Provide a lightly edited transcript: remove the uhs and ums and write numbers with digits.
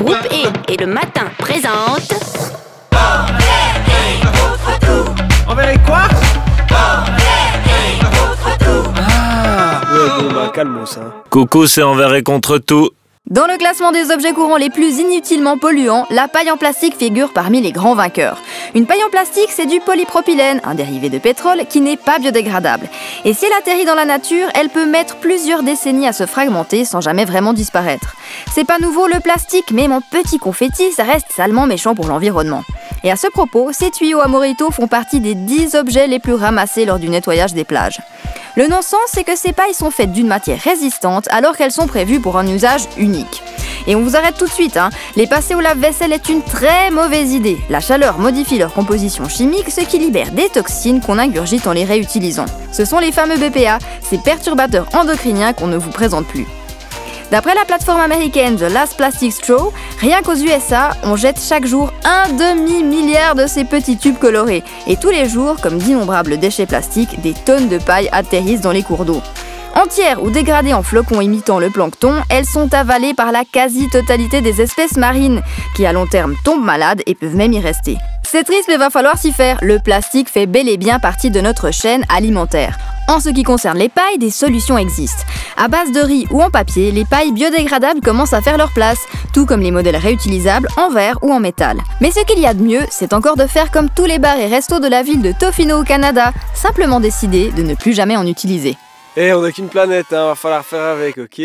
groupe E et le matin présente... Envers et quoi? Ah, ouais, bon, bah, calmos, hein. Coucou, c'est envers et contre tout. Dans le classement des objets courants les plus inutilement polluants, la paille en plastique figure parmi les grands vainqueurs. Une paille en plastique, c'est du polypropylène, un dérivé de pétrole qui n'est pas biodégradable. Et si elle atterrit dans la nature, elle peut mettre plusieurs décennies à se fragmenter sans jamais vraiment disparaître. C'est pas nouveau le plastique, mais mon petit confetti, ça reste salement méchant pour l'environnement. Et à ce propos, ces tuyaux à Morito font partie des 10 objets les plus ramassés lors du nettoyage des plages. Le non-sens, c'est que ces pailles sont faites d'une matière résistante alors qu'elles sont prévues pour un usage unique. Et on vous arrête tout de suite, hein. Les passer au lave-vaisselle est une très mauvaise idée. La chaleur modifie leur composition chimique, ce qui libère des toxines qu'on ingurgite en les réutilisant. Ce sont les fameux BPA, ces perturbateurs endocriniens qu'on ne vous présente plus. D'après la plateforme américaine The Last Plastic Straw, rien qu'aux USA, on jette chaque jour 1 demi-milliard de ces petits tubes colorés. Et tous les jours, comme d'innombrables déchets plastiques, des tonnes de paille atterrissent dans les cours d'eau. Entières ou dégradées en flocons imitant le plancton, elles sont avalées par la quasi-totalité des espèces marines, qui à long terme tombent malades et peuvent même y rester. C'est triste mais va falloir s'y faire, le plastique fait bel et bien partie de notre chaîne alimentaire. En ce qui concerne les pailles, des solutions existent. À base de riz ou en papier, les pailles biodégradables commencent à faire leur place, tout comme les modèles réutilisables en verre ou en métal. Mais ce qu'il y a de mieux, c'est encore de faire comme tous les bars et restos de la ville de Tofino au Canada, simplement décider de ne plus jamais en utiliser. Eh, on n'a qu'une planète, hein, va falloir faire avec, ok?